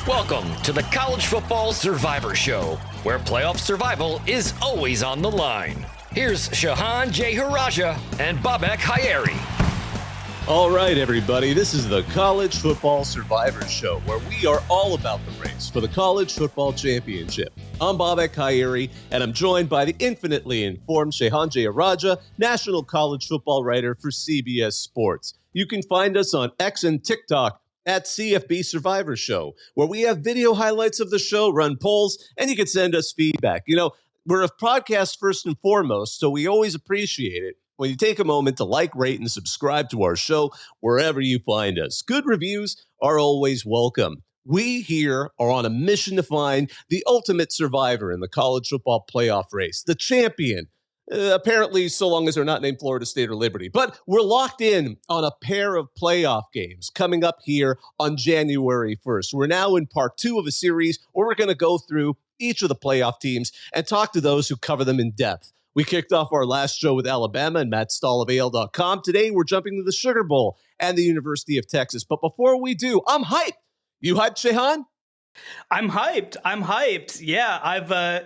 Welcome to the College Football Survivor Show, where playoff survival is always on the line. Here's Shehan Jeyarajah and Bobak Hayeri. All right, everybody, this is the College Football Survivor Show, where we are all about the race for the College Football Championship. I'm Bobak Hayeri, and I'm joined by the infinitely informed Shehan Jeyarajah, national college football writer for CBS Sports. You can find us on X and TikTok at CFB Survivor Show, where we have video highlights of the show, run polls, and you can send us feedback. You know, we're a podcast first and foremost, so we always appreciate it when you take a moment to like, rate, and subscribe to our show wherever you find us. Good reviews are always welcome. We here are on a mission to find the ultimate survivor in the college football playoff race, the champion. Apparently, so long as they're not named Florida State or Liberty. But we're locked in on a pair of playoff games coming up here on January 1st. We're now in part 2 of a series where we're going to go through each of the playoff teams and talk to those who cover them in depth. We kicked off our last show with Alabama and Matt Stahl of AL.com. Today, we're jumping to the Sugar Bowl and the University of Texas. But before we do, I'm hyped. You hyped, Shehan? I'm hyped. Yeah,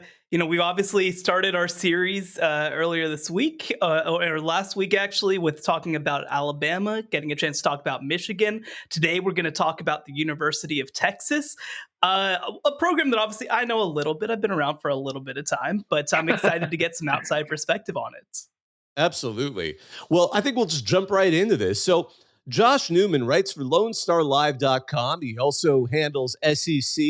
we've obviously started our series earlier this week, or last week actually, with talking about Alabama, getting a chance to talk about Michigan. Today, we're going to talk about the University of Texas, a program that obviously I know a little bit. I've been around for a little bit of time, but I'm excited to get some outside perspective on it. Absolutely. Well, I think we'll just jump right into this. So, Josh Newman writes for LoneStarLive.com. He also handles SEC,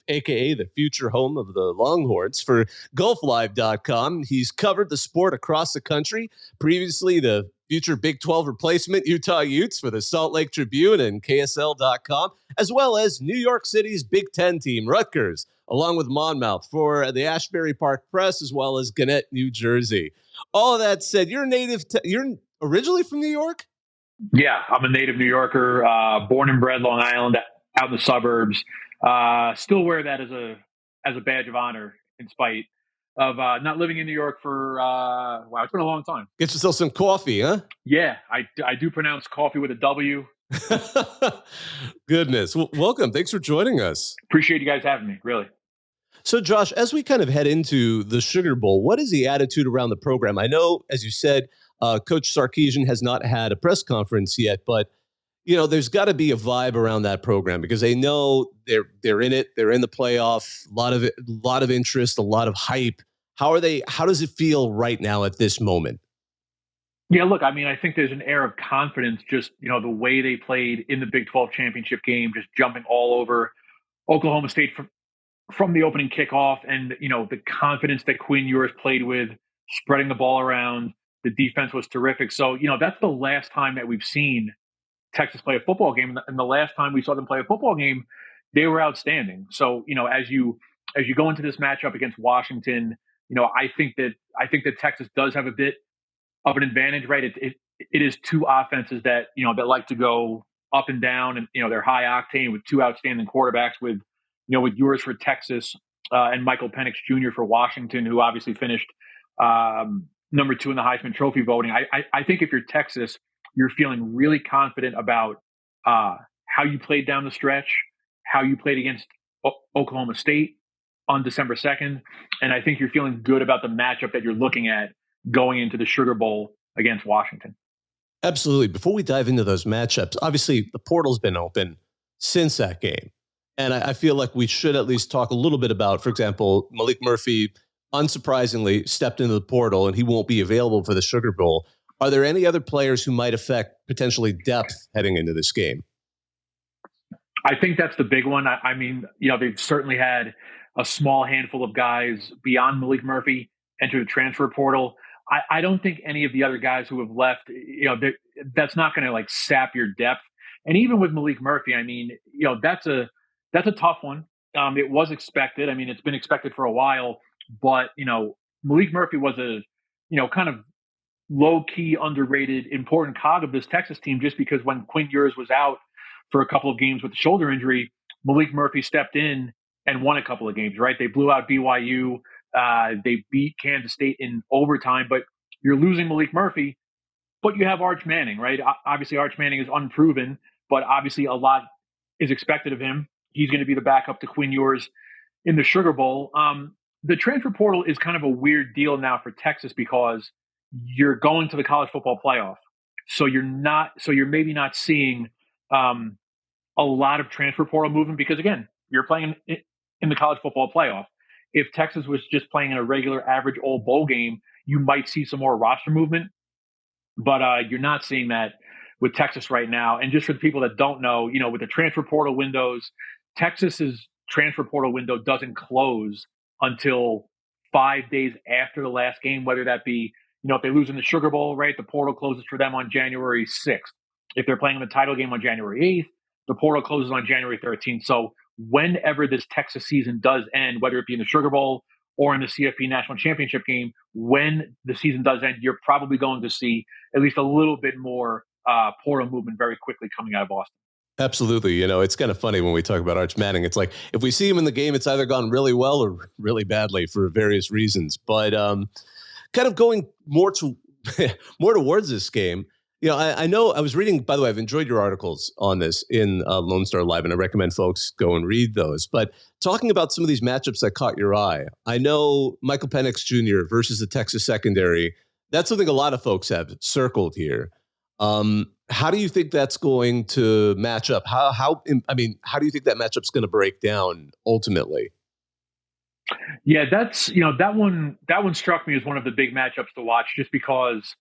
aka the future home of the Longhorns, for gulflive.com. He's covered the sport across the country. Previously, the future Big 12 replacement Utah Utes for the Salt Lake Tribune and KSL.com, as well as New York City's Big Ten team, Rutgers, along with Monmouth for the Ashbury Park Press, as well as Gannett, New Jersey. All of that said, you're you're originally from New York? Yeah, I'm a native New Yorker, born and bred Long Island, out in the suburbs. Still wear that as a badge of honor, in spite of not living in New York for it's been a long time. Get yourself some coffee, huh? Yeah, I do pronounce coffee with a W. Goodness. Well, welcome. Thanks for joining us. Appreciate you guys having me, really. So, Josh, as we kind of head into the Sugar Bowl, what is the attitude around the program? I know, as you said, Coach Sarkisian has not had a press conference yet, but there's got to be a vibe around that program because they know they're in it, they're in the playoff, a lot of interest, a lot of hype. How does it feel right now at this moment? Yeah, look, I mean, I think there's an air of confidence, just the way they played in the Big 12 championship game, just jumping all over Oklahoma State from the opening kickoff, and the confidence that Quinn Ewers played with, spreading the ball around. The defense was terrific. So, that's the last time that we've seen Texas play a football game. And the last time we saw them play a football game, they were outstanding. So, as you go into this matchup against Washington, I think that Texas does have a bit of an advantage, right? It is two offenses that, that like to go up and down, and, they're high octane with two outstanding quarterbacks with Ewers for Texas and Michael Penix Jr. for Washington, who obviously finished number 2 in the Heisman Trophy voting. I think if you're Texas, you're feeling really confident about how you played down the stretch, how you played against Oklahoma State on December 2nd. And I think you're feeling good about the matchup that you're looking at going into the Sugar Bowl against Washington. Absolutely. Before we dive into those matchups, obviously the portal's been open since that game. And I feel like we should at least talk a little bit about, for example, Malik Murphy unsurprisingly stepped into the portal and he won't be available for the Sugar Bowl. Are there any other players who might affect potentially depth heading into this game? I think that's the big one. I mean, they've certainly had a small handful of guys beyond Malik Murphy enter the transfer portal. I don't think any of the other guys who have left, that's not going to sap your depth. And even with Malik Murphy, I mean, that's a tough one. It was expected. I mean, it's been expected for a while. But, Malik Murphy was a, kind of low-key, underrated, important cog of this Texas team just because when Quinn Ewers was out for a couple of games with the shoulder injury, Malik Murphy stepped in and won a couple of games, right? They blew out BYU. They beat Kansas State in overtime. But you're losing Malik Murphy, but you have Arch Manning, right? Obviously, Arch Manning is unproven, but obviously a lot is expected of him. He's going to be the backup to Quinn Ewers in the Sugar Bowl. The transfer portal is kind of a weird deal now for Texas because you're going to the college football playoff. So you're maybe not seeing a lot of transfer portal movement because, again, you're playing in the college football playoff. If Texas was just playing in a regular average old bowl game, you might see some more roster movement, but you're not seeing that with Texas right now. And just for the people that don't know, with the transfer portal windows, Texas's transfer portal window doesn't close until 5 days after the last game, whether that be, if they lose in the Sugar Bowl, right, the portal closes for them on January 6th. If they're playing in the title game on January 8th, the portal closes on January 13th. So whenever this Texas season does end, whether it be in the Sugar Bowl or in the CFP National Championship game, when the season does end, you're probably going to see at least a little bit more portal movement very quickly coming out of Boston. Absolutely. It's kind of funny when we talk about Arch Manning. It's like if we see him in the game, it's either gone really well or really badly for various reasons. But kind of going more towards this game, I know I was reading, by the way, I've enjoyed your articles on this in Lone Star Live, and I recommend folks go and read those. But talking about some of these matchups that caught your eye, I know Michael Penix Jr. versus the Texas secondary, that's something a lot of folks have circled here. How do you think that's going to match up? How do you think that matchup's going to break down ultimately? Yeah, that's, that one struck me as one of the big matchups to watch just because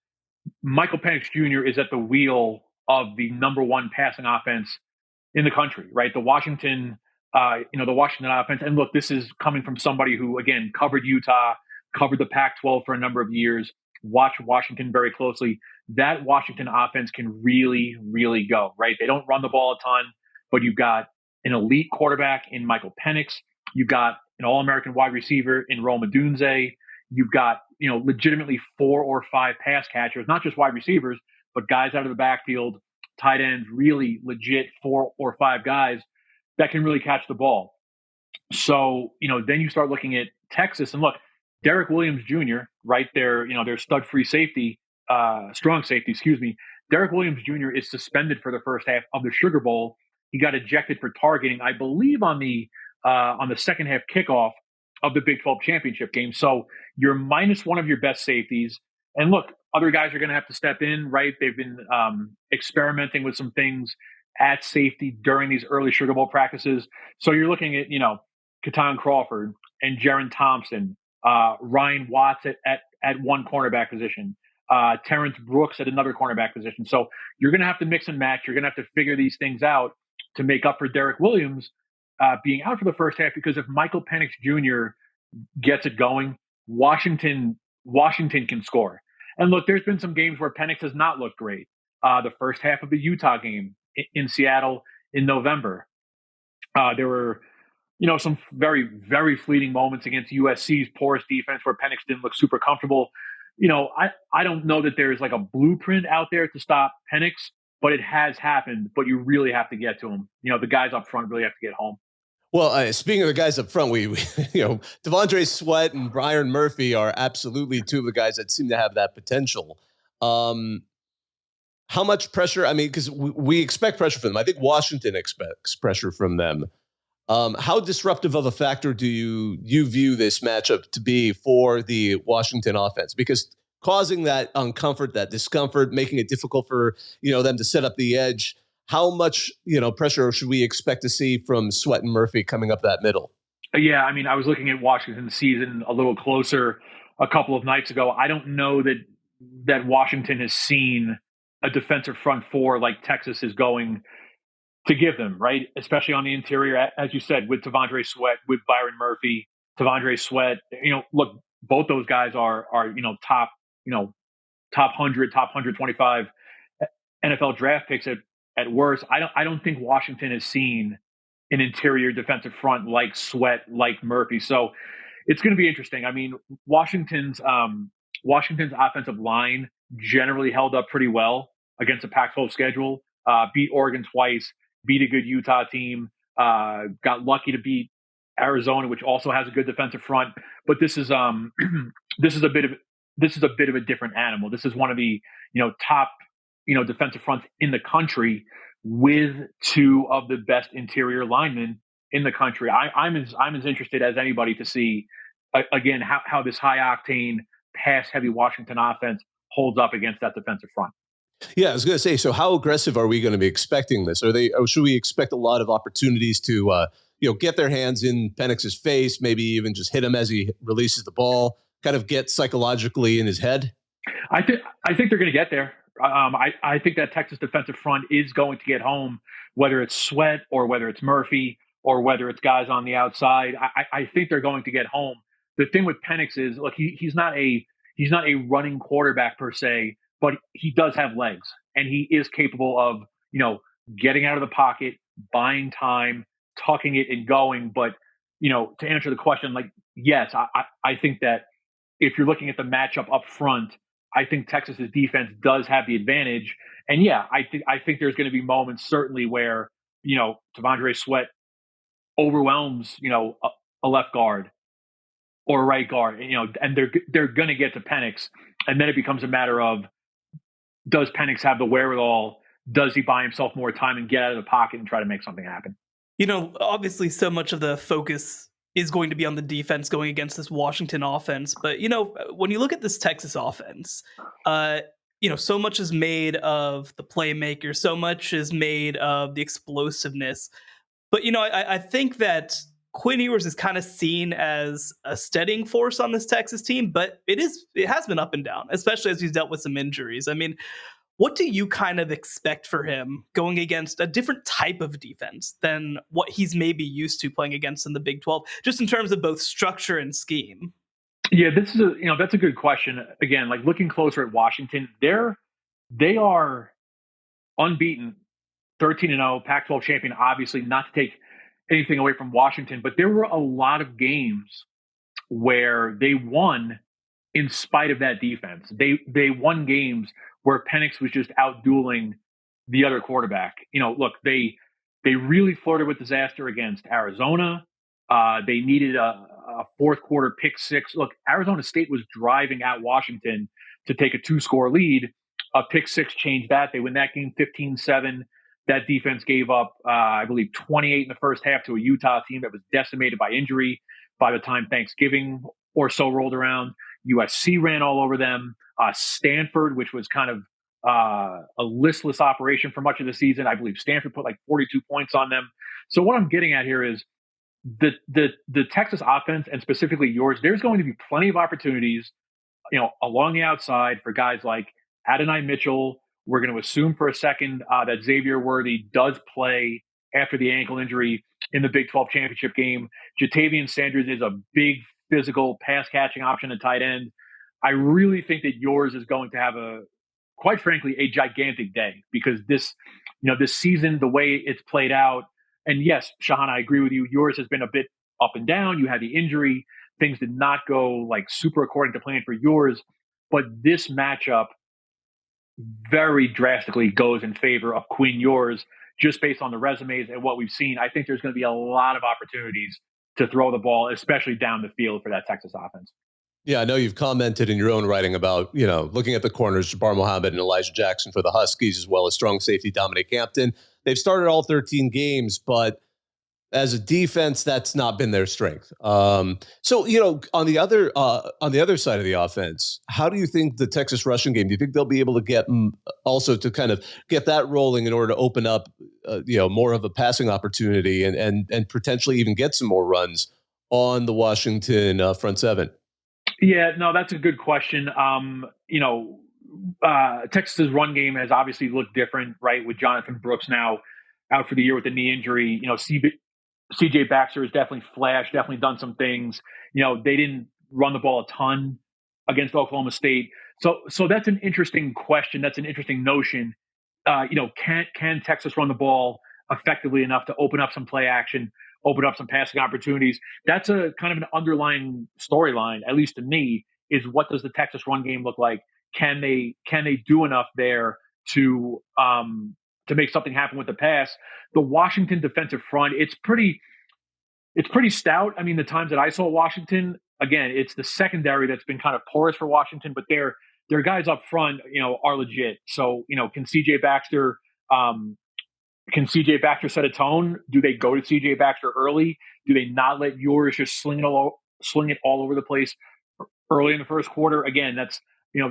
Michael Penix Jr. is at the wheel of the number one passing offense in the country, right? The Washington offense. And look, this is coming from somebody who, again, covered Utah, covered the Pac-12 for a number of years, watched Washington very closely. That Washington offense can really, really go, right? They don't run the ball a ton, but you've got an elite quarterback in Michael Penix. You've got an All-American wide receiver in Rome Odunze. You've got, legitimately 4 or 5 pass catchers, not just wide receivers, but guys out of the backfield, tight ends, really legit 4 or 5 guys that can really catch the ball. So, then you start looking at Texas and look, Derek Williams Jr., right there, their stud-free safety, strong safety, excuse me. Derek Williams Jr. is suspended for the first half of the Sugar Bowl. He got ejected for targeting, I believe, on the second half kickoff of the Big 12 championship game. So you're minus one of your best safeties. And look, other guys are going to have to step in, right? They've been experimenting with some things at safety during these early Sugar Bowl practices. So you're looking at, Keaton Crawford and Jaron Thompson, Ryan Watts at one cornerback position, Terrence Brooks at another cornerback position. So you're going to have to mix and match. You're going to have to figure these things out to make up for Derek Williams being out for the first half, because if Michael Penix Jr. gets it going, Washington can score. And look, there's been some games where Penix has not looked great. The first half of the Utah game in Seattle in November, there were, some very, very fleeting moments against USC's porous defense where Penix didn't look super comfortable. I don't know that there's like a blueprint out there to stop Penix, but it has happened. But you really have to get to him. The guys up front really have to get home. Well, speaking of the guys up front, we Devondre Sweat and Byron Murphy are absolutely two of the guys that seem to have that potential. How much pressure? I mean, because we expect pressure from them. I think Washington expects pressure from them. How disruptive of a factor do you view this matchup to be for the Washington offense? Because causing that uncomfort, that discomfort, making it difficult for them to set up the edge. How much pressure should we expect to see from Sweat and Murphy coming up that middle? Yeah, I mean, I was looking at Washington's season a little closer a couple of nights ago. I don't know that Washington has seen a defensive front four like Texas is going to give them, right? Especially on the interior, as you said, with Devondre Sweat, with Byron Murphy, Devondre Sweat. Look, both those guys are top 100, top 125 NFL draft picks at worst. I don't think Washington has seen an interior defensive front like Sweat, like Murphy. So it's going to be interesting. I mean, Washington's offensive line generally held up pretty well against the Pac-12 schedule. Beat Oregon twice, beat a good Utah team, got lucky to beat Arizona, which also has a good defensive front. But this is a bit of a different animal. This is one of the top defensive fronts in the country with two of the best interior linemen in the country. I'm as interested as anybody to see again how this high octane pass heavy Washington offense holds up against that defensive front. Yeah, I was going to say. So, how aggressive are we going to be expecting this? Or should we expect a lot of opportunities to, get their hands in Penix's face, maybe even just hit him as he releases the ball, kind of get psychologically in his head? I think they're going to get there. I think that Texas defensive front is going to get home, whether it's Sweat or whether it's Murphy or whether it's guys on the outside. I think they're going to get home. The thing with Penix is, look, he's not a running quarterback per se, but he does have legs, and he is capable of getting out of the pocket, buying time, tucking it, and going. But to answer the question, like, yes, I think that if you're looking at the matchup up front, I think Texas's defense does have the advantage. And yeah, I think there's going to be moments certainly where, T'Vondre Sweat overwhelms, a left guard or a right guard, and they're going to get to Penix. And then it becomes a matter of, does Penix have the wherewithal? Does he buy himself more time and get out of the pocket and try to make something happen? Obviously so much of the focus is going to be on the defense going against this Washington offense. But, when you look at this Texas offense, so much is made of the playmaker, so much is made of the explosiveness. But, I think that Quinn Ewers is kind of seen as a steadying force on this Texas team, but it has been up and down, especially as he's dealt with some injuries. I mean, what do you kind of expect for him going against a different type of defense than what he's maybe used to playing against in the Big 12, just in terms of both structure and scheme? Yeah, that's a good question. Again, like looking closer at Washington, they are unbeaten, 13-0, Pac-12 champion. Obviously, not to take anything away from Washington, but there were a lot of games where they won in spite of that defense. They won games where Penix was just out-dueling the other quarterback. Look, they really flirted with disaster against Arizona. They needed a fourth quarter pick six. Look, Arizona State was driving at Washington to take a 2-score lead. A pick six changed that. They win that game 15-7. That defense gave up, I believe, 28 in the first half to a Utah team that was decimated by injury by the time Thanksgiving or so rolled around. USC ran all over them. Stanford, which was kind of a listless operation for much of the season, I believe Stanford put like 42 points on them. So what I'm getting at here is the Texas offense, and specifically yours, there's going to be plenty of opportunities, along the outside for guys like Adonai Mitchell. We're going to assume for a second that Xavier Worthy does play after the ankle injury in the Big 12 championship game. Jatavian Sanders is a big physical pass-catching option at tight end. I really think that yours is going to have quite frankly, a gigantic day, because this season, the way it's played out, and yes, Shehan, I agree with you. Yours has been a bit up and down. You had the injury. Things did not go like super according to plan for yours, but this matchup very drastically goes in favor of Quinn Ewers, just based on the resumes and what we've seen. I think there's going to be a lot of opportunities to throw the ball, especially down the field for that Texas offense. Yeah, I know you've commented in your own writing about, looking at the corners, Jabbar Muhammad and Elijah Jackson for the Huskies, as well as strong safety Dominic Hampton. They've started all 13 games, but as a defense, that's not been their strength. So, on the other side of the offense, how do you think the Texas rushing game? Do you think they'll be able to get also to kind of get that rolling in order to open up, more of a passing opportunity and potentially even get some more runs on the Washington front seven? Yeah, no, that's a good question. Texas's run game has obviously looked different, right? With Jonathan Brooks now out for the year with the knee injury. CJ Baxter has definitely flashed, definitely done some things. They didn't run the ball a ton against Oklahoma State. So that's an interesting question. That's an interesting notion. Can Texas run the ball effectively enough to open up some play action, open up some passing opportunities? That's a kind of an underlying storyline, at least to me, is what does the Texas run game look like? Can they do enough there to make something happen with the pass? The Washington defensive front, it's pretty stout. I mean, the times that I saw Washington, again, it's the secondary that's been kind of porous for Washington, but their guys up front, are legit. So, can CJ Baxter can CJ Baxter set a tone? Do they go to CJ Baxter early? Do they not let Ewers just sling it all over the place early in the first quarter? Again, that's,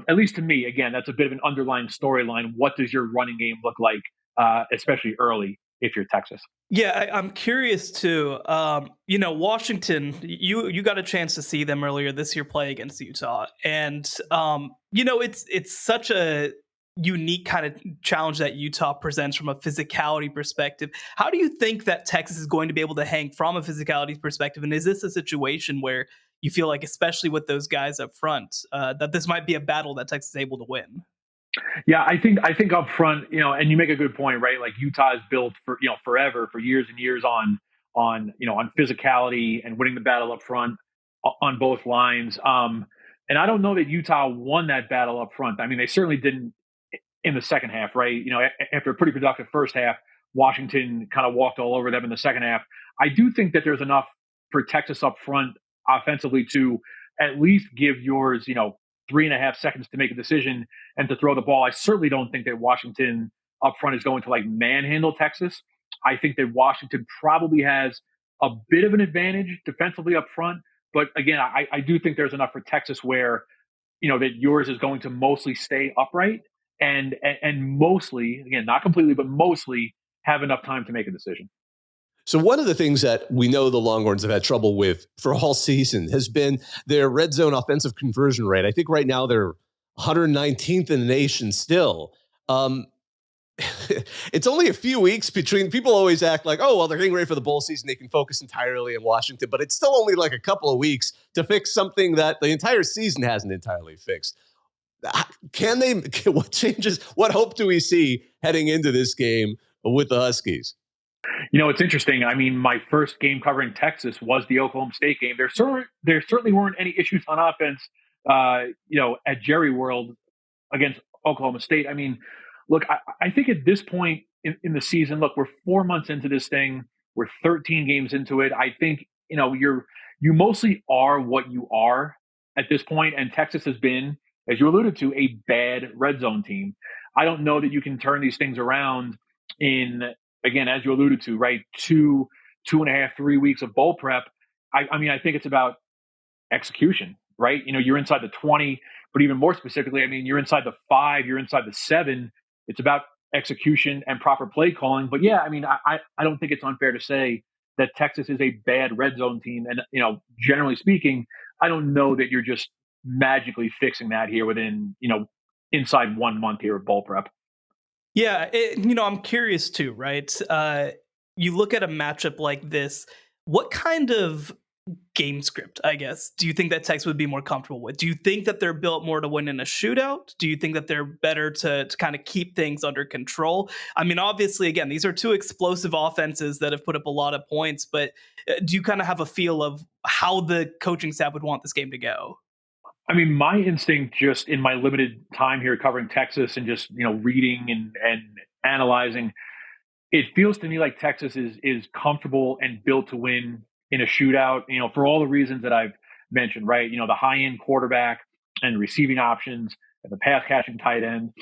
at least to me, again, that's a bit of an underlying storyline. What does your running game look like, especially early if you're Texas? Yeah, I'm curious too. Washington, you got a chance to see them earlier this year play against Utah, and it's such a unique kind of challenge that Utah presents from a physicality perspective. How do you think that Texas is going to be able to hang from a physicality perspective? And is this a situation where you feel like, especially with those guys up front, that this might be a battle that Texas is able to win? Yeah, I think up front, and you make a good point, right? Like Utah is built for, forever, for years and years on physicality and winning the battle up front on both lines. And I don't know that Utah won that battle up front. I mean, they certainly didn't in the second half, right? After a pretty productive first half, Washington kind of walked all over them in the second half. I do think that there's enough for Texas up front offensively to at least give yours, 3.5 seconds to make a decision and to throw the ball. I certainly don't think that Washington up front is going to manhandle Texas. I think that Washington probably has a bit of an advantage defensively up front. But again, I do think there's enough for Texas where, that yours is going to mostly stay upright and mostly, again, not completely, but mostly have enough time to make a decision. So one of the things that we know the Longhorns have had trouble with for all season has been their red zone offensive conversion rate. I think right now they're 119th in the nation still. It's only a few weeks between. People always act like, oh, well, they're getting ready for the bowl season. They can focus entirely in Washington, but it's still only a couple of weeks to fix something that the entire season hasn't entirely fixed. Can they? What changes? What hope do we see heading into this game with the Huskies? It's interesting. I mean, my first game covering Texas was the Oklahoma State game. There certainly weren't any issues on offense, at Jerry World against Oklahoma State. I mean, look, I think at this point in the season, look, we're 4 months into this thing. We're 13 games into it. I think, you mostly are what you are at this point, and Texas has been, as you alluded to, a bad red zone team. I don't know that you can turn these things around in, again, as you alluded to, right, 2.5, 3 weeks of bowl prep. I mean, I think it's about execution, right? You're inside the 20, but even more specifically, I mean, you're inside the 5, you're inside the 7. It's about execution and proper play calling. But yeah, I mean, I don't think it's unfair to say that Texas is a bad red zone team. And, generally speaking, I don't know that you're just magically fixing that here within, inside 1 month here of bowl prep. Yeah, I'm curious too, right? You look at a matchup like this, what kind of game script, I guess, do you think that Texas would be more comfortable with? Do you think that they're built more to win in a shootout? Do you think that they're better to kind of keep things under control? I mean, obviously, again, these are two explosive offenses that have put up a lot of points, but do you kind of have a feel of how the coaching staff would want this game to go? I mean, my instinct, just in my limited time here covering Texas and just, reading and analyzing, it feels to me like Texas is comfortable and built to win in a shootout, for all the reasons that I've mentioned, right? The high-end quarterback and receiving options and the pass-catching tight end,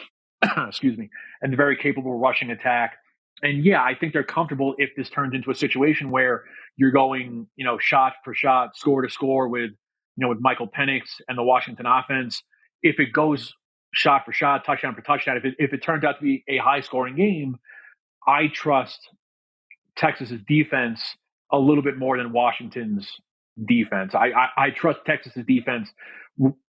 excuse me, and the very capable rushing attack. And yeah, I think they're comfortable if this turns into a situation where you're going, shot for shot, score to score with Michael Penix and the Washington offense. If it goes shot for shot, touchdown for touchdown, if it turns out to be a high-scoring game, I trust Texas's defense a little bit more than Washington's defense. I trust Texas's defense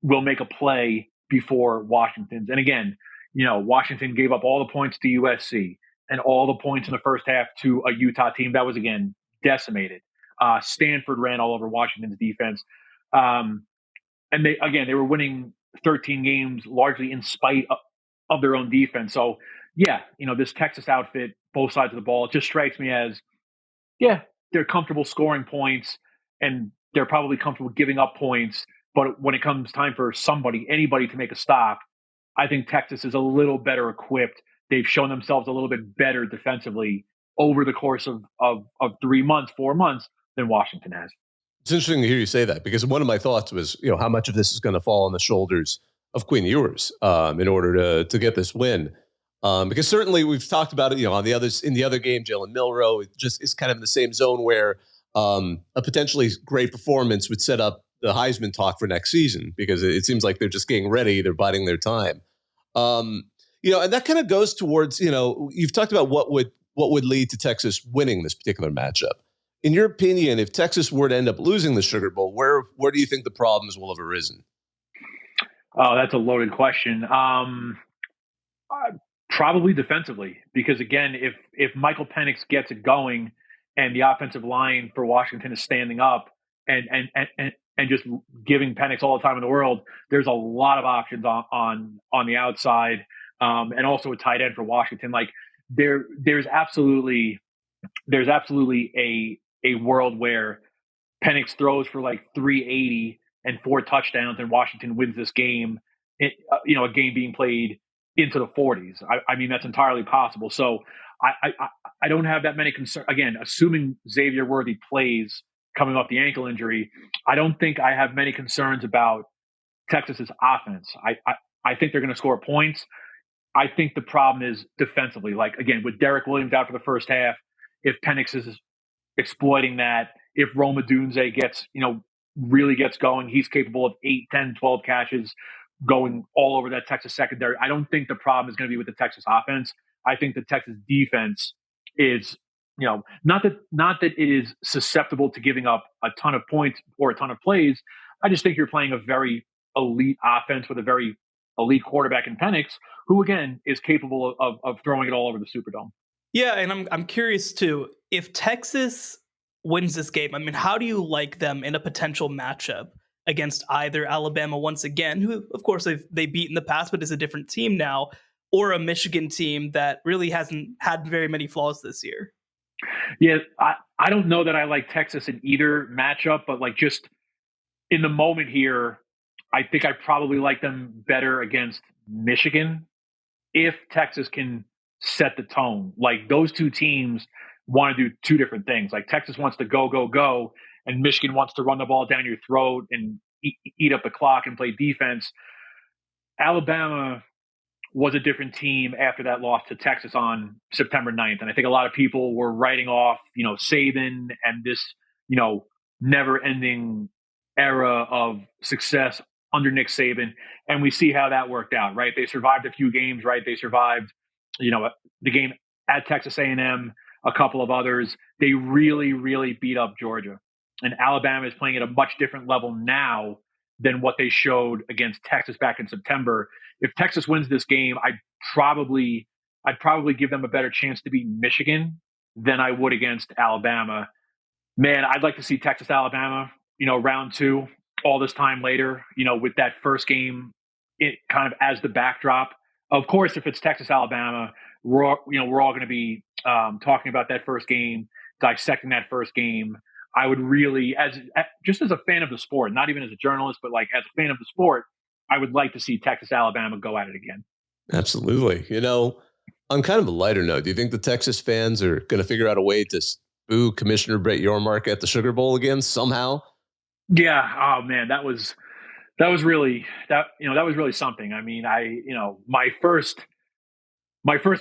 will make a play before Washington's. And again, Washington gave up all the points to USC and all the points in the first half to a Utah team that was, again, decimated. Stanford ran all over Washington's defense. And they were winning 13 games largely in spite of their own defense. So yeah, this Texas outfit, both sides of the ball, it just strikes me as, yeah, they're comfortable scoring points and they're probably comfortable giving up points. But when it comes time for anybody to make a stop, I think Texas is a little better equipped. They've shown themselves a little bit better defensively over the course of 3 months, 4 months than Washington has. It's interesting to hear you say that, because one of my thoughts was, how much of this is going to fall on the shoulders of Quinn Ewers in order to get this win. Because certainly we've talked about it, on the others in the other game, Jalen Milroe it just is kind of in the same zone where a potentially great performance would set up the Heisman talk for next season because it seems like they're just getting ready, they're biding their time. And that kind of goes towards, you've talked about what would lead to Texas winning this particular matchup. In your opinion, if Texas were to end up losing the Sugar Bowl, where do you think the problems will have arisen? Oh, that's a loaded question. Probably defensively, because again, if Michael Penix gets it going, and the offensive line for Washington is standing up and just giving Penix all the time in the world, there's a lot of options on the outside, and also a tight end for Washington. Like there's absolutely a world where Penix throws for like 380 and 4 touchdowns, and Washington wins this game. A game being played into the 40s. I mean, that's entirely possible. So I don't have that many concerns. Again, assuming Xavier Worthy plays coming off the ankle injury, I don't think I have many concerns about Texas's offense. I think they're going to score points. I think the problem is defensively. Like, again, with Derek Williams out for the first half, if Penix is exploiting that, if Rome Odunze really gets going, he's capable of 8, 10, 12 catches going all over that Texas secondary. I don't think the problem is going to be with the Texas offense. I think the Texas defense is, not that it is susceptible to giving up a ton of points or a ton of plays. I just think you're playing a very elite offense with a very elite quarterback in Penix, who again is capable of throwing it all over the Superdome. Yeah, and I'm curious too, if Texas wins this game, I mean, how do you like them in a potential matchup against either Alabama once again, who of course they beat in the past, but is a different team now, or a Michigan team that really hasn't had very many flaws this year? Yeah, I don't know that I like Texas in either matchup, but like just in the moment here, I think I probably like them better against Michigan if Texas can set the tone. Like those two teams want to do two different things. Like Texas wants to go, and Michigan wants to run the ball down your throat and eat up the clock and play defense. Alabama was a different team after that loss to Texas on September 9th. And I think a lot of people were writing off, Saban and this, never-ending era of success under Nick Saban. And we see how that worked out, right? They survived a few games, right? They survived, the game at Texas A&M, a couple of others. They really, really beat up Georgia. And Alabama is playing at a much different level now than what they showed against Texas back in September. If Texas wins this game, I'd probably give them a better chance to beat Michigan than I would against Alabama. Man, I'd like to see Texas Alabama, round 2, all this time later, with that first game kind of as the backdrop. Of course, if it's Texas Alabama, we're all going to be talking about that first game, dissecting that first game. I would really, as a fan of the sport, not even as a journalist, but like as a fan of the sport, I would like to see Texas Alabama go at it again. Absolutely. On kind of a lighter note, do you think the Texas fans are going to figure out a way to boo Commissioner Brett Yormark at the Sugar Bowl again somehow? Yeah. Oh man, that was really something. I mean, my first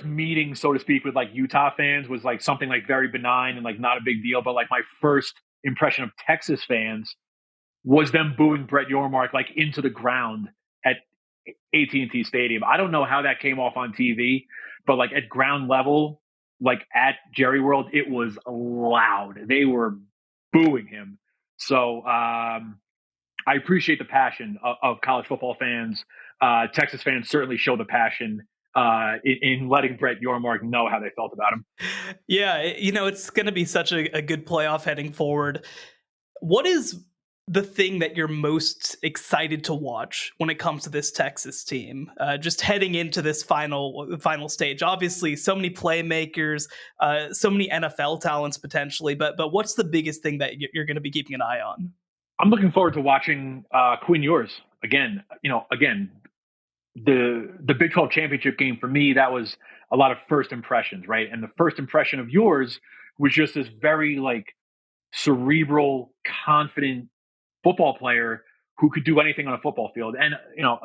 meeting, so to speak, with like Utah fans was like something like very benign and like not a big deal. But like my first impression of Texas fans was them booing Brett Yormark like into the ground at AT&T Stadium. I don't know how that came off on TV, but like at ground level, like at Jerry World, it was loud. They were booing him. So I appreciate the passion of college football fans. Texas fans certainly show the passion in letting Brett Yormark know how they felt about him. Yeah, it's going to be such a good playoff heading forward. What is the thing that you're most excited to watch when it comes to this Texas team, just heading into this final stage? Obviously, so many playmakers, so many NFL talents potentially, but what's the biggest thing that you're going to be keeping an eye on? I'm looking forward to watching Quinn Ewers again. The Big 12 championship game for me, that was a lot of first impressions, right? And the first impression of Ewers was just this very like cerebral, confident football player who could do anything on a football field. And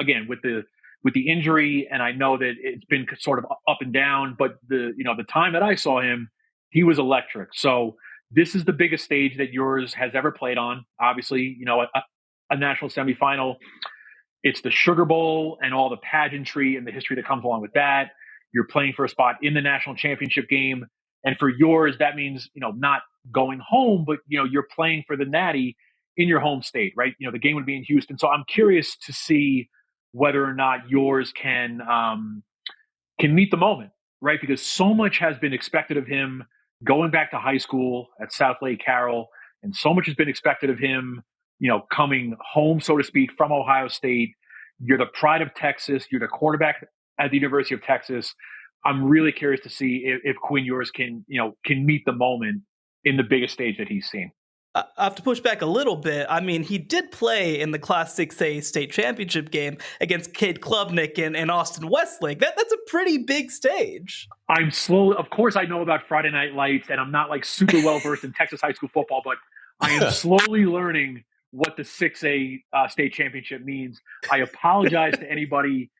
again, with the with the injury, and I know that it's been sort of up and down, but the time that I saw him, he was electric. So this is the biggest stage that Ewers has ever played on. Obviously, a national semifinal. It's the Sugar Bowl and all the pageantry and the history that comes along with that. You're playing for a spot in the national championship game. And for Ewers, that means, not going home, but, you're playing for the Natty in your home state, right? The game would be in Houston. So I'm curious to see whether or not Ewers can meet the moment, right? Because so much has been expected of him going back to high school at South Lake Carroll, and so much has been expected of him, coming home, so to speak, from Ohio State. You're the pride of Texas. You're the quarterback at the University of Texas. I'm really curious to see if Quinn Ewers can meet the moment in the biggest stage that he's seen. I have to push back a little bit. I mean, he did play in the Class 6A state championship game against Cade Klubnik and Austin Westlake. That's a pretty big stage. I'm slow. Of course, I know about Friday Night Lights, and I'm not like super well versed in Texas high school football, but I am slowly learning what the 6A state championship means. I apologize to anybody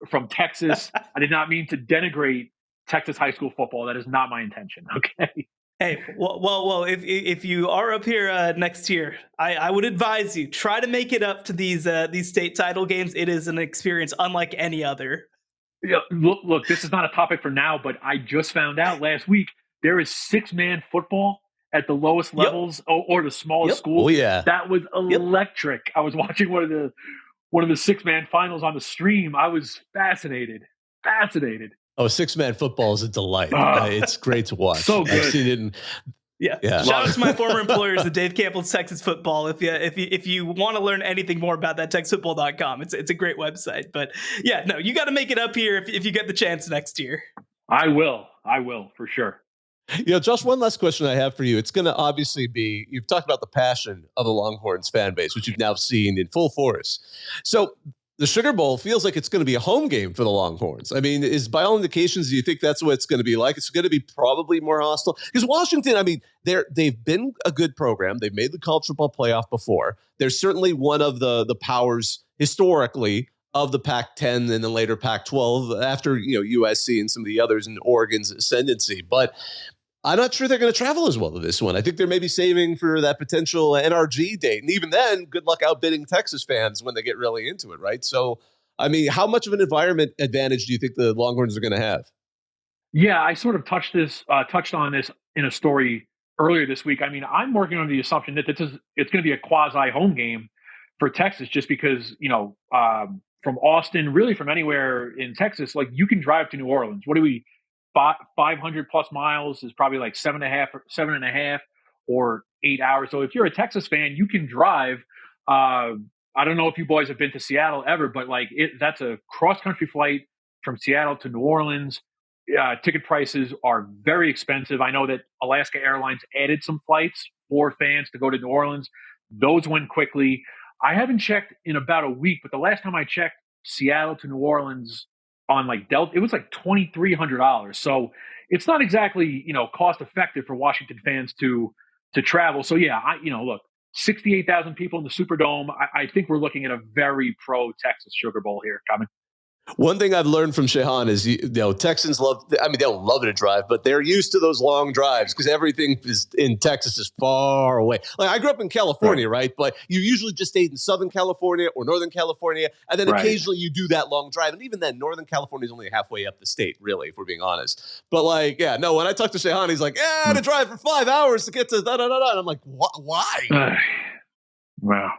from Texas. I did not mean to denigrate Texas high school football. That is not my intention. Okay. Hey, well, if you are up here next year, I would advise you try to make it up to these state title games. It is an experience unlike any other. Yeah, look, this is not a topic for now, but I just found out last week there is 6-man football at the lowest levels or the smallest schools. Oh yeah, that was electric. I was watching one of the 6-man finals on the stream. I was fascinated. Oh, 6-man football is a delight. It's great to watch. So good. I've seen it Yeah. Shout out to my former employers at Dave Campbell's Texas Football. If you want to learn anything more about that, TexasFootball.com. It's a great website. But yeah, no, you got to make it up here if you get the chance next year. I will for sure. Josh, one last question I have for you. It's going to obviously be, you've talked about the passion of the Longhorns fan base, which you've now seen in full force. So the Sugar Bowl feels like it's going to be a home game for the Longhorns. I mean, by all indications, do you think that's what it's going to be like? It's going to be probably more hostile because Washington, I mean, they've been a good program. They've made the college football playoff before. They're certainly one of the powers historically of the Pac-10 and then later Pac-12 after, USC and some of the others and Oregon's ascendancy. But I'm not sure they're going to travel as well to this one. I think they're maybe saving for that potential NRG date. And even then, good luck outbidding Texas fans when they get really into it, right? So, I mean, how much of an environment advantage do you think the Longhorns are going to have? Yeah, I sort of touched on this in a story earlier this week. I mean, I'm working on the assumption that it's going to be a quasi home game for Texas just because, from Austin, really from anywhere in Texas, like you can drive to New Orleans. What do we 500 plus miles is probably like 7.5 or 8 hours. So if you're a Texas fan, you can drive. I don't know if you boys have been to Seattle ever, but that's a cross country flight from Seattle to New Orleans. Ticket prices are very expensive. I know that Alaska Airlines added some flights for fans to go to New Orleans. Those went quickly. I haven't checked in about a week, but the last time I checked, Seattle to New Orleans on Delta, it was like $2,300. So it's not exactly, cost effective for Washington fans to travel. So yeah, look, 68,000 people in the Superdome. I think we're looking at a very pro Texas Sugar Bowl here coming. One thing I've learned from Shehan is, Texans they don't love to drive, but they're used to those long drives because everything is in Texas is far away. Like I grew up in California, right? But you usually just stayed in Southern California or Northern California. And then occasionally you do that long drive. And even then, Northern California is only halfway up the state, really, if we're being honest. But when I talk to Shehan, he's like, I had to drive for 5 hours to get to da-da-da-da. And I'm like, why? Wow.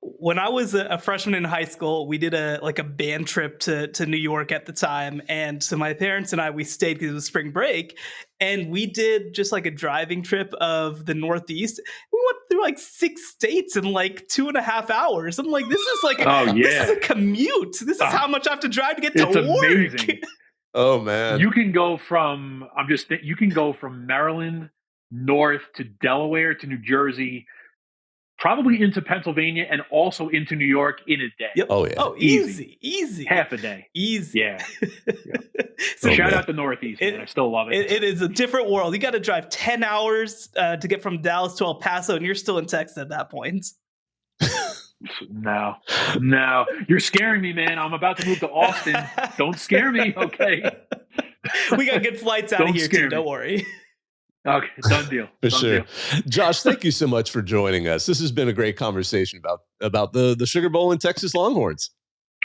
When I was a freshman in high school, we did a band trip to New York at the time. And so my parents and I, we stayed because it was spring break. And we did just like a driving trip of the Northeast. We went through 6 states in 2.5 hours. I'm like, this is this is a commute. This is how much I have to drive to get to work. Amazing. Oh, man. You can go from Maryland north to Delaware to New Jersey, probably into Pennsylvania and also into New York in a day. Yep. Oh, yeah. Oh, easy. Half a day. Easy. Yeah. So shout out the Northeast, man. I still love it. It is a different world. You got to drive 10 hours to get from Dallas to El Paso, and you're still in Texas at that point. No, you're scaring me, man. I'm about to move to Austin. Don't scare me, okay? We got good flights out of here too. Don't worry. Okay, done deal. For done sure. deal. Josh, thank you so much for joining us. This has been a great conversation about the Sugar Bowl and Texas Longhorns.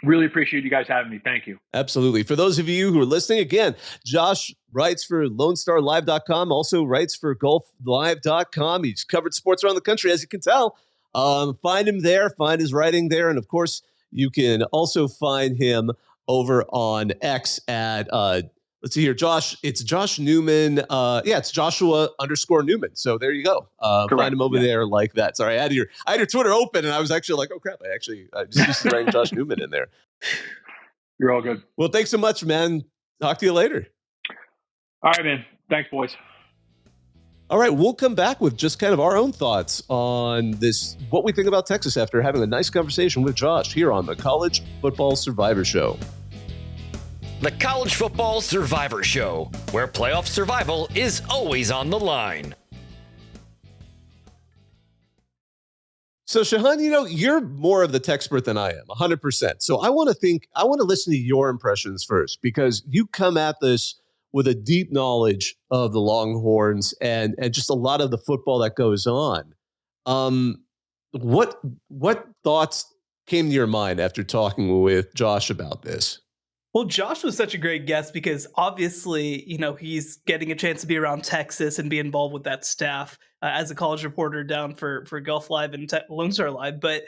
Really appreciate you guys having me. Thank you. Absolutely. For those of you who are listening, again, Josh writes for LoneStarLive.com, also writes for gulflive.com. He's covered sports around the country, as you can tell. Find him there, find his writing there. And of course, you can also find him over on X at, let's see here, Josh. It's Josh Newman. It's Joshua_Newman. So there you go. Find him over there like that. Sorry, I had your Twitter open, and I was actually like, oh crap! I just writing Josh Newman in there. You're all good. Well, thanks so much, man. Talk to you later. All right, man. Thanks, boys. All right, we'll come back with just kind of our own thoughts on this, what we think about Texas after having a nice conversation with Josh here on the College Football Survivor Show. The College Football Survivor Show, where playoff survival is always on the line. So, Shehan, you're more of the Texpert than I am, 100%. So I want to listen to your impressions first, because you come at this with a deep knowledge of the Longhorns and just a lot of the football that goes on. What thoughts came to your mind after talking with Josh about this? Well, Josh was such a great guest because obviously, he's getting a chance to be around Texas and be involved with that staff as a college reporter down for gulflive and LoneStarLive. But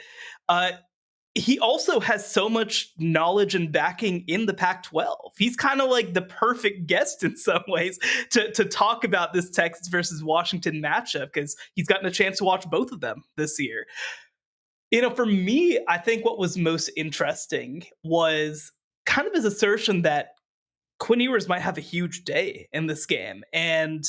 he also has so much knowledge and backing in the Pac-12. He's kind of like the perfect guest in some ways to talk about this Texas versus Washington matchup, because he's gotten a chance to watch both of them this year. For me, I think what was most interesting was kind of his assertion that Quinn Ewers might have a huge day in this game. And,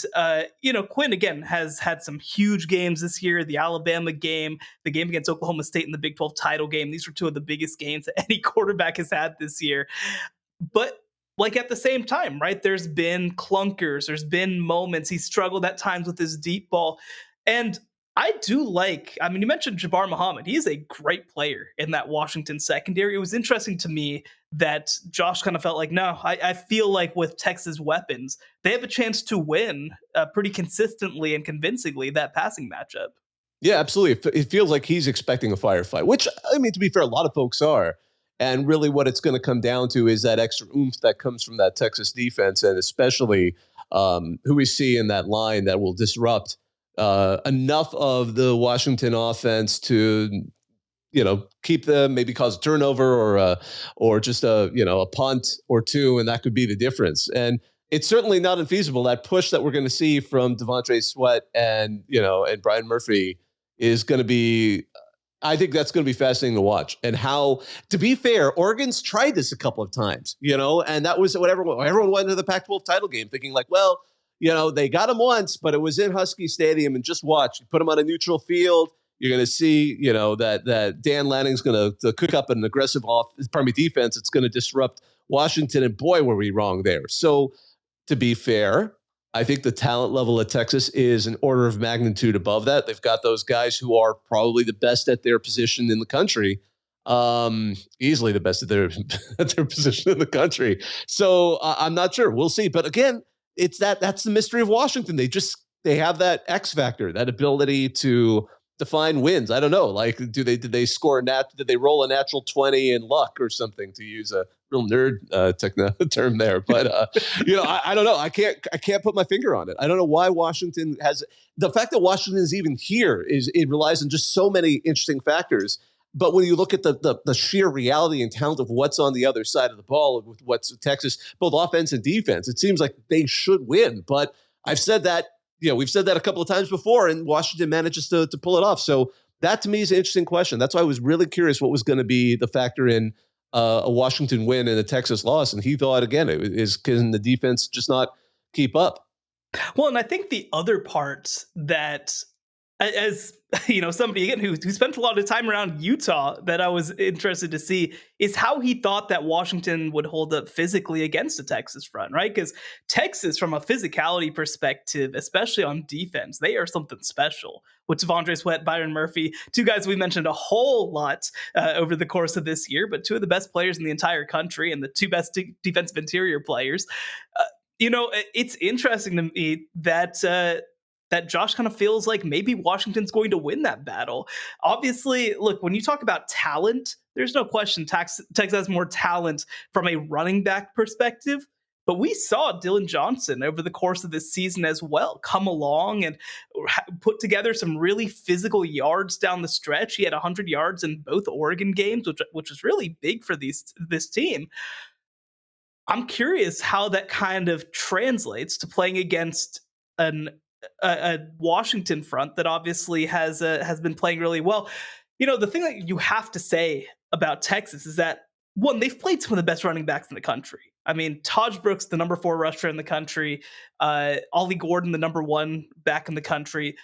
Quinn, again, has had some huge games this year, the Alabama game, the game against Oklahoma State in the Big 12 title game. These were two of the biggest games that any quarterback has had this year. But at the same time, right, there's been clunkers, there's been moments. He struggled at times with his deep ball. And I do you mentioned Jabbar Muhammad. He is a great player in that Washington secondary. It was interesting to me that Josh kind of felt like, no, I feel like with Texas weapons, they have a chance to win pretty consistently and convincingly that passing matchup. Yeah, absolutely. It feels like he's expecting a firefight, which, to be fair, a lot of folks are. And really what it's going to come down to is that extra oomph that comes from that Texas defense, and especially who we see in that line that will disrupt enough of the Washington offense to, keep them, maybe cause a turnover or just a punt or two, and that could be the difference. And it's certainly not infeasible. That push that we're going to see from Devontae Sweat and Brian Murphy is going to be, I think that's going to be fascinating to watch. And how, to be fair, Oregon's tried this a couple of times, and that was what everyone went into the Pac-12 title game thinking like, well, they got him once, but it was in Husky Stadium, and just watch. You put him on a neutral field, you're going to see, that Dan Lanning's going to cook up an aggressive defense. It's going to disrupt Washington, and boy, were we wrong there. So, to be fair, I think the talent level at Texas is an order of magnitude above that. They've got those guys who are probably the best at their position in the country, easily the best at their position in the country. So I'm not sure. We'll see. But again, that's the mystery of Washington. They have that X factor, that ability to define wins. I don't know. Did they score did they roll a natural 20 in luck or something, to use a real nerd term there? But I don't know. I can't put my finger on it. I don't know why Washington has the fact that Washington is even here it relies on just so many interesting factors. But when you look at the sheer reality and talent of what's on the other side of the ball with what's Texas, both offense and defense, it seems like they should win. But I've said that, we've said that a couple of times before, and Washington manages to pull it off. So that to me is an interesting question. That's why I was really curious what was going to be the factor in a Washington win and a Texas loss. And he thought, again, can the defense just not keep up? Well, and I think the other part that as somebody again who spent a lot of time around Utah, that I was interested to see is how he thought that Washington would hold up physically against a Texas front, right? Because Texas, from a physicality perspective, especially on defense, they are something special. With T'Vondre Sweat, Byron Murphy, two guys we mentioned a whole lot over the course of this year, but two of the best players in the entire country and the two best defensive interior players. It's interesting to me that Josh kind of feels like maybe Washington's going to win that battle. Obviously, look, when you talk about talent, there's no question Texas has more talent from a running back perspective. But we saw Dylan Johnson over the course of this season as well come along and put together some really physical yards down the stretch. He had 100 yards in both Oregon games, which was really big for this team. I'm curious how that kind of translates to playing against a Washington front that obviously has been playing really well. The thing that you have to say about Texas is that, one, they've played some of the best running backs in the country. I mean, Taj Brooks, the number 4 rusher in the country, Ollie Gordon, the number 1 back in the country.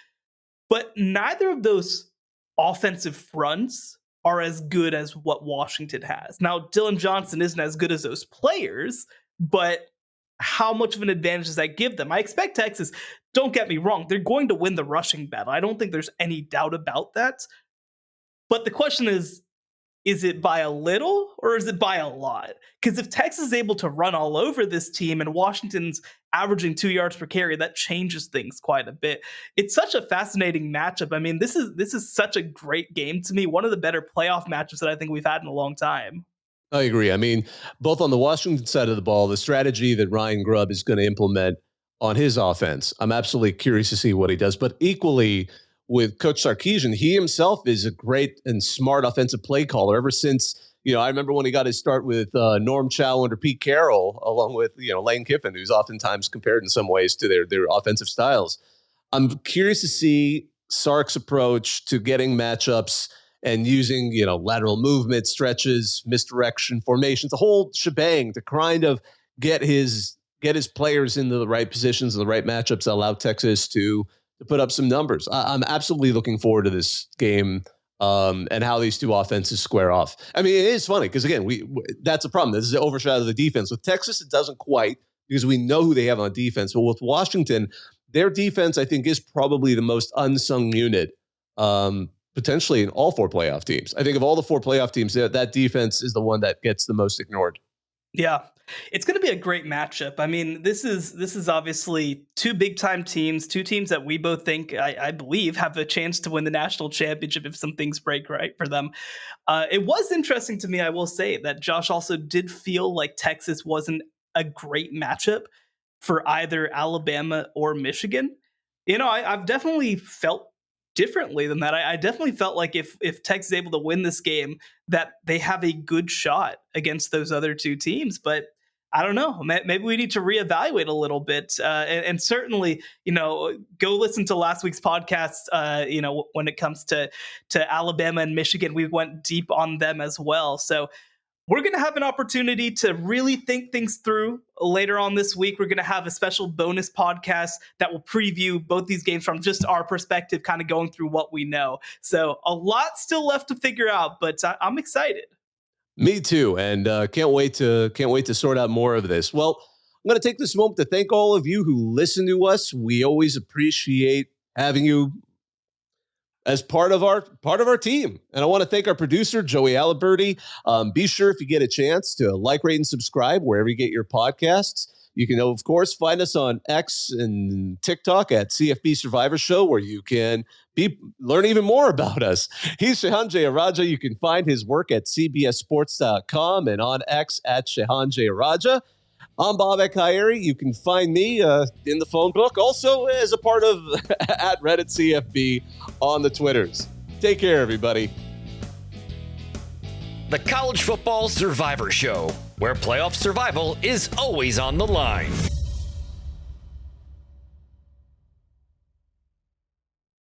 But neither of those offensive fronts are as good as what Washington has. Now, Dylan Johnson isn't as good as those players, but how much of an advantage does that give them? I expect Texas, don't get me wrong, they're going to win the rushing battle. I don't think there's any doubt about that. But the question is it by a little or is it by a lot? Because if Texas is able to run all over this team and Washington's averaging 2 yards per carry, that changes things quite a bit. It's such a fascinating matchup. I mean, this is such a great game to me. One of the better playoff matchups that I think we've had in a long time. I agree. I mean, both on the Washington side of the ball, the strategy that Ryan Grubb is going to implement on his offense, I'm absolutely curious to see what he does. But equally with Coach Sarkisian, he himself is a great and smart offensive play caller. Ever since, I remember when he got his start with Norm Chow under Pete Carroll, along with, Lane Kiffin, who's oftentimes compared in some ways to their offensive styles. I'm curious to see Sark's approach to getting matchups and using, lateral movement, stretches, misdirection, formations, the whole shebang to kind of get his players into the right positions and the right matchups that allow Texas to put up some numbers. I'm absolutely looking forward to this game and how these two offenses square off. I mean, it is funny because, again, that's a problem. This is the overshadow of the defense. With Texas, it doesn't quite, because we know who they have on defense. But with Washington, their defense, I think, is probably the most unsung unit potentially in all 4 playoff teams. I think of all the 4 playoff teams, that defense is the one that gets the most ignored. Yeah, it's going to be a great matchup. I mean, this is obviously 2 big-time teams, 2 teams that we both think, I believe, have a chance to win the national championship if some things break right for them. It was interesting to me, I will say, that Josh also did feel like Texas wasn't a great matchup for either Alabama or Michigan. I've definitely felt differently than that. I definitely felt like if Texas is able to win this game, that they have a good shot against those other 2 teams. But I don't know. Maybe we need to reevaluate a little bit. And certainly, go listen to last week's podcast. When it comes to Alabama and Michigan, we went deep on them as well. So we're going to have an opportunity to really think things through later on this week. We're going to have a special bonus podcast that will preview both these games from just our perspective, kind of going through what we know. So a lot still left to figure out, but I'm excited. Me too, and can't wait to sort out more of this. Well, I'm going to take this moment to thank all of you who listen to us. We always appreciate having you as part of our team. And I want to thank our producer, Joey Aliberti. Be sure, if you get a chance, to like, rate, and subscribe wherever you get your podcasts. You can, of course, find us on X and TikTok at CFB Survivor Show, where you can learn even more about us. He's Shehan Jayaraja. You can find his work at cbssports.com and on X at Shehan Jayaraja. I'm Bobak Kyrie. You can find me in the phone book, also as a part of at Reddit CFB on the Twitters. Take care, everybody. The College Football Survivor Show, where playoff survival is always on the line.